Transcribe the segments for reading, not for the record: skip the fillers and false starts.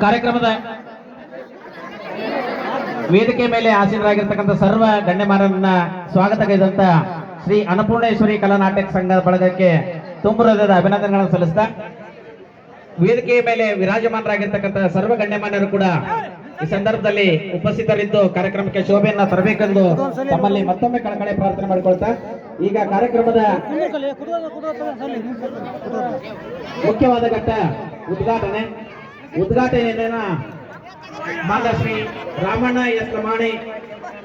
ಕಾರ್ಯಕ್ರಮದ ವೇದಿಕೆ ಮೇಲೆ ಆಸೀನರಾಗಿರ್ತಕ್ಕಂಥ ಸರ್ವ ಗಣ್ಯಮಾನ್ಯರನ್ನ ಸ್ವಾಗತಗೈದಂತ ಶ್ರೀ ಅನ್ನಪೂರ್ಣೇಶ್ವರಿ ಕಲಾ ನಾಟಕ ಸಂಘದ ಬಳಗಕ್ಕೆ ತುಂಬ ಹೃದಯದ ಅಭಿನಂದನೆಗಳನ್ನು ಸಲ್ಲಿಸ್ತಾ ವೇದಿಕೆಯ ಮೇಲೆ ವಿರಾಜಮಾನರಾಗಿರ್ತಕ್ಕಂಥ ಸರ್ವ ಗಣ್ಯಮಾನ್ಯರು ಕೂಡ ಈ ಸಂದರ್ಭದಲ್ಲಿ ಉಪಸ್ಥಿತರಿದ್ದು ಕಾರ್ಯಕ್ರಮಕ್ಕೆ ಶೋಭೆಯನ್ನ ತರಬೇಕೆಂದು ತಮ್ಮಲ್ಲಿ ಮತ್ತೊಮ್ಮೆ ಕಳಕಳಿ ಪ್ರಾರ್ಥನೆ ಮಾಡಿಕೊಳ್ತಾ ಈಗ ಕಾರ್ಯಕ್ರಮದ ಮುಖ್ಯವಾದ ಘಟ್ಟ ಉದ್ಘಾಟನೆಯನ್ನ ಮಾನ್ಯ ಶ್ರೀ ರಾಮಣ್ಣ ಎಸ್ ಲಮಾಣಿ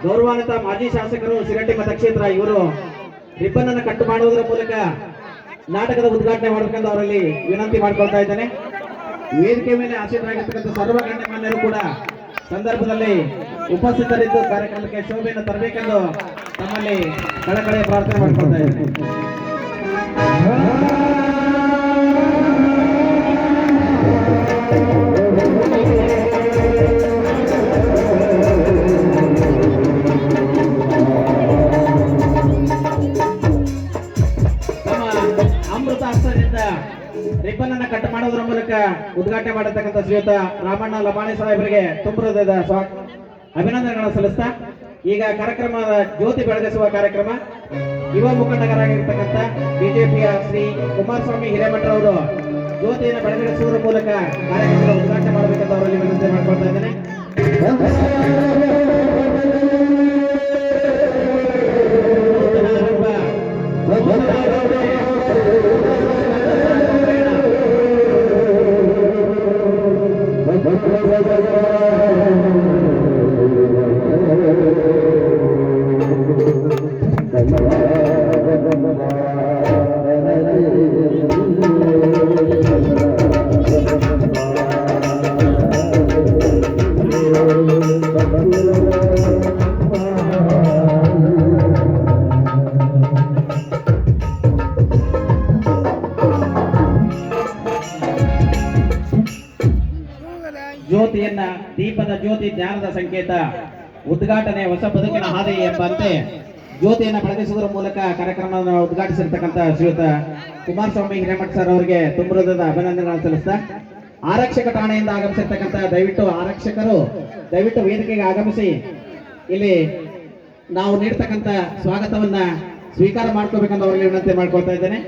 ಗೌರವಾನ್ವಿತ ಮಾಜಿ ಶಾಸಕರು ಶಿರಟ್ಟಿ ಮತಕ್ಷೇತ್ರ ಇವರು ರಿಬ್ಬನ್ ಅನ್ನು ಕಟ್ಟು ಮಾಡುವುದರ ಮೂಲಕ ನಾಟಕದ ಉದ್ಘಾಟನೆ ಮಾಡಬೇಕೆಂದು ಅವರಲ್ಲಿ ವಿನಂತಿ ಮಾಡಿಕೊಳ್ತಾ ಇದ್ದೇನೆ. ವೇದಿಕೆ ಮೇಲೆ ಆಸೀನರಾಗಿರ್ತಕ್ಕಂಥ ಸರ್ವ ಗಣ್ಯಮಾನ್ಯರು ಕೂಡ ಸಂದರ್ಭದಲ್ಲಿ ಉಪಸ್ಥಿತರಿದ್ದು ಕಾರ್ಯಕ್ರಮಕ್ಕೆ ಶೋಭೆಯನ್ನು ತರಬೇಕೆಂದು ತಮ್ಮಲ್ಲಿ ಕಳಕಳಿಯ ಪ್ರಾರ್ಥನೆ ಮಾಡಿಕೊಳ್ತಾ ಇದ್ದೇನೆ. ರಿಬ್ಬನ್ ಅನ್ನ ಕಟ್ ಮಾಡುವುದರ ಮೂಲಕ ಉದ್ಘಾಟನೆ ಮಾಡತಕ್ಕಂಥ ಶ್ರೀಯುತ ರಾಮಣ್ಣ ಲಮಾಣಿ ಸಾಹೇಬರಿಗೆ ತುಂಬ ಹೃದಯದ ಅಭಿನಂದನೆಗಳನ್ನು ಸಲ್ಲಿಸ್ತಾ ಈಗ ಕಾರ್ಯಕ್ರಮದ ಜ್ಯೋತಿ ಬೆಳಗಿಸುವ ಕಾರ್ಯಕ್ರಮ ಯುವ ಮುಖಂಡರಾಗಿರ್ತಕ್ಕಂಥ ಬಿಜೆಪಿಯ ಶ್ರೀ ಕುಮಾರಸ್ವಾಮಿ ಹಿರೇಮಠರವರು ಜ್ಯೋತಿಯನ್ನು ಬೆಳಗಿಸುವುದರ ಮೂಲಕ ಕಾರ್ಯಕ್ರಮದ ಉದ್ಘಾಟನೆ ಮಾಡಬೇಕಂತ ಅವರಲ್ಲಿ ವಿನಂತಿ ಮಾಡಿಕೊಳ್ತಾ ಇದ್ದೇನೆ. ಜ್ಯೋತಿಯನ್ನ ದೀಪದ ಜ್ಯೋತಿ ಜ್ಞಾನದ ಸಂಕೇತ ಉದ್ಘಾಟನೆ ಹೊಸ ಬದುಕಿನ ಹಾದಿ ಎಂಬಂತೆ ಜ್ಯೋತಿಯನ್ನ ಬೆಳಗಿಸುವುದರ ಮೂಲಕ ಕಾರ್ಯಕ್ರಮವನ್ನು ಉದ್ಘಾಟಿಸಿರ್ತಕ್ಕಂಥ ಶ್ರೀಯುತ ಕುಮಾರಸ್ವಾಮಿ ಹಿರೇಮಠ ಸರ್ ಅವರಿಗೆ ತುಂಬ ಹೃದಯದ ಅಭಿನಂದನೆಗಳನ್ನು ಸಲ್ಲಿಸ್ತಾ ಆರಕ್ಷಕ ಠಾಣೆಯಿಂದ ಆಗಮಿಸಿರ್ತಕ್ಕಂಥ ಆರಕ್ಷಕರು ದಯವಿಟ್ಟು ವೇದಿಕೆಗೆ ಆಗಮಿಸಿ ಇಲ್ಲಿ ನಾವು ನೀಡ್ತಕ್ಕಂಥ ಸ್ವಾಗತವನ್ನ ಸ್ವೀಕಾರ ಮಾಡ್ಕೋಬೇಕಂತ ಅವರಿಗೆ ವಿನಂತಿ ಮಾಡ್ಕೊಳ್ತಾ ಇದ್ದೇನೆ.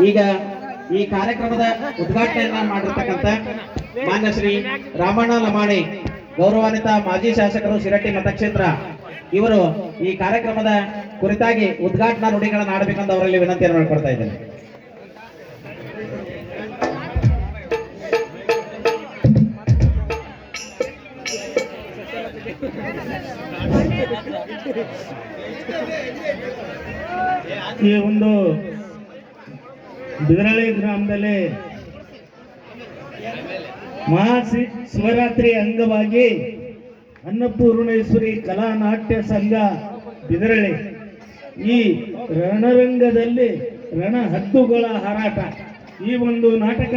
ಈಗ ಈ ಕಾರ್ಯಕ್ರಮದ ಉದ್ಘಾಟನೆಯನ್ನ ಮಾಡಿರ್ತಕ್ಕಂಥ ಮಾನ್ಯ ಶ್ರೀ ರಾಮಣ್ಣ ಲಮಾಣಿ ಗೌರವಾನ್ವಿತ ಮಾಜಿ ಶಾಸಕರು ಶಿರಟ್ಟಿ ಮತಕ್ಷೇತ್ರ ಇವರು ಈ ಕಾರ್ಯಕ್ರಮದ ಕುರಿತಾಗಿ ಉದ್ಘಾಟನಾ ನುಡಿಗಳನ್ನು ಆಡಬೇಕಂತ ಅವರಲ್ಲಿ ವಿನಂತಿಯನ್ನು ಮಾಡಿಕೊಡ್ತಾ ಇದ್ದೇನೆ. ಈ ಒಂದು ಬಿದರಳ್ಳಿ ಗ್ರಾಮದಲ್ಲಿ ಶಿವರಾತ್ರಿ ಅಂಗವಾಗಿ ಅನ್ನಪೂರ್ಣೇಶ್ವರಿ ಕಲಾ ನಾಟ್ಯ ಸಂಘ ಬಿದರಳ್ಳಿ ಈ ರಣರಂಗದಲ್ಲಿ ರಣಹದ್ದುಗಳ ಹಾರಾಟ ಈ ಒಂದು ನಾಟಕ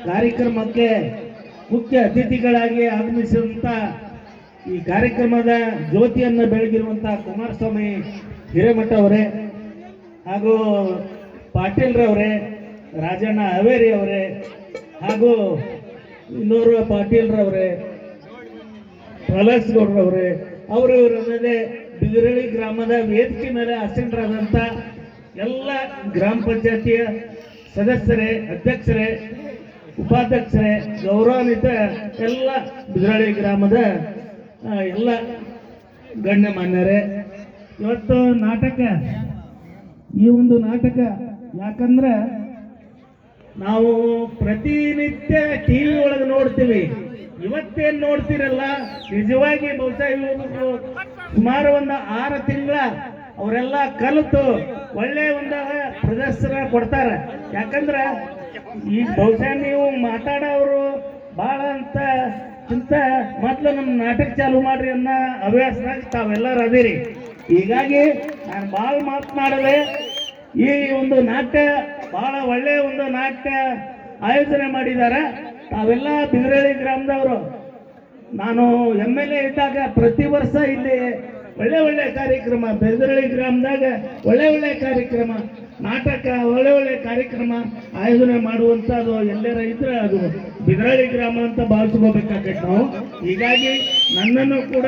ಕಾರ್ಯಕ್ರಮಕ್ಕೆ ಮುಖ್ಯ ಅತಿಥಿಗಳಾಗಿ ಆಗಮಿಸಿರುವಂಥ ಈ ಕಾರ್ಯಕ್ರಮದ ಜ್ಯೋತಿಯನ್ನು ಬೆಳಗಿರುವಂಥ ಕುಮಾರಸ್ವಾಮಿ ಹಿರೇಮಠ ಅವರೇ ಹಾಗೂ ಪಾಟೀಲ್ರವರೇ ರಾಜಣ್ಣ ಹಾವೇರಿ ಅವರೇ ಹಾಗೂ ಇನ್ನೋರ್ವ ಪಾಟೀಲ್ರವರೇ ಪ್ರಹ್ಲಾದ್ಗೌಡ್ರವರೇ ಅವರವರಲ್ಲದೆ ಬಿದರಳ್ಳಿ ಗ್ರಾಮದ ವೇದಿಕೆ ಮೇಲೆ ಆಸೀನರಾದಂಥ ಎಲ್ಲ ಗ್ರಾಮ ಪಂಚಾಯತಿಯ ಸದಸ್ಯರೇ ಅಧ್ಯಕ್ಷರೇ ಉಪಾಧ್ಯಕ್ಷರೇ ಗೌರವಾನ್ವಿತ ಎಲ್ಲ ಬಿದರಳ್ಳಿ ಗ್ರಾಮದ ಎಲ್ಲ ಗಣ್ಯಮಾನ್ಯರೇ ಇವತ್ತು ನಾಟಕ ಈ ಒಂದು ನಾಟಕ ಯಾಕಂದ್ರೆ ನಾವು ಪ್ರತಿನಿತ್ಯ ಟಿವಿ ಒಳಗೆ ನೋಡ್ತೀವಿ, ಇವತ್ತೇನು ನೋಡ್ತಿರಲ್ಲ ನಿಜವಾಗಿ ಬಹುಶಃ ಇವರು ಸುಮಾರು ಒಂದು 6 ತಿಂಗಳ ಅವರೆಲ್ಲ ಕಲಿತು ಒಳ್ಳೆ ಒಂದು ಪ್ರದರ್ಶನ ಕೊಡ್ತಾರೆ. ಯಾಕಂದ್ರೆ ಈಗ ಬಹುಶಃ ನೀವು ಮಾತಾಡೋರು ಭಾಳ ಅಂತ ಮೊದಲು ನಮ್ಮ ನಾಟಕ ಚಾಲು ಮಾಡ್ರಿ ಅನ್ನೋ ಹವ್ಯಾಸದಾಗ ತಾವೆಲ್ಲರೂ ಅದಿರಿ. ಹೀಗಾಗಿ ನಾನು ಭಾಳ ಮಾತನಾಡದೆ ಈ ಒಂದು ನಾಟ್ಯ ಬಹಳ ಒಳ್ಳೆಯ ಒಂದು ನಾಟ್ಯ ಆಯೋಜನೆ ಮಾಡಿದ್ದಾರೆ. ತಾವೆಲ್ಲ ಬಿದರಳ್ಳಿ ಗ್ರಾಮದವರು. ನಾನು MLA ಇದ್ದಾಗ ಪ್ರತಿ ವರ್ಷ ಇಲ್ಲಿ ಒಳ್ಳೆ ಒಳ್ಳೆ ಕಾರ್ಯಕ್ರಮ, ಬಿದರಳ್ಳಿ ಗ್ರಾಮದಾಗ ಒಳ್ಳೆ ಒಳ್ಳೆ ಕಾರ್ಯಕ್ರಮ, ನಾಟಕ, ಒಳ್ಳೆ ಒಳ್ಳೆ ಕಾರ್ಯಕ್ರಮ ಆಯೋಜನೆ ಮಾಡುವಂಥದ್ದು ಎಲ್ಲರ ಇದ್ರೆ ಅದು ಬಿದರಳ್ಳಿ ಗ್ರಾಮ ಅಂತ ಭಾವಿಸ್ಕೋಬೇಕಾಗತ್ತೆ ನಾವು. ಹೀಗಾಗಿ ನನ್ನನ್ನು ಕೂಡ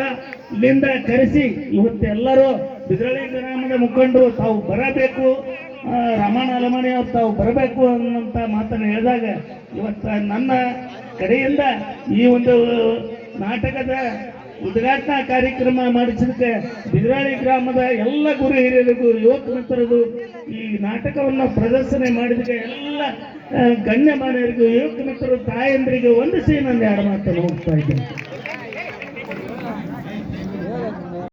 ಇಲ್ಲಿಂದ ಕರೆಸಿ ಇವತ್ತೆಲ್ಲರೂ ಬಿದರಳ್ಳಿ ಗ್ರಾಮದ ಮುಖಂಡರು ತಾವು ಬರಬೇಕು, ರಮಣ ಅಲಮಣಿ ಅವ್ರು ತಾವು ಬರಬೇಕು ಅನ್ನೋಂಥ ಮಾತನ್ನು ಹೇಳಿದಾಗ ಇವತ್ತು ನನ್ನ ಕಡೆಯಿಂದ ಈ ಒಂದು ನಾಟಕದ ಉದ್ಘಾಟನಾ ಕಾರ್ಯಕ್ರಮ ಮಾಡಿಸಿದಕ್ಕೆ ಬಿದರಳ್ಳಿ ಗ್ರಾಮದ ಎಲ್ಲ ಗುರು ಹಿರಿಯರಿಗೂ, ಯುವಕ ಮಿತ್ರರಿಗೂ, ಈ ನಾಟಕವನ್ನು ಪ್ರದರ್ಶನ ಮಾಡಿದಕ್ಕೆ ಎಲ್ಲ ಗಣ್ಯಮಾನ್ಯರಿಗೂ, ಯುವಕ ಮಿತ್ರರು, ತಾಯಂದರಿಗೂ ವಂದಿಸಿ ನನ್ನ ಎರಡು ಮಾತನ್ನು ಹೋಗ್ತಾ ಇದ್ದೇನೆ.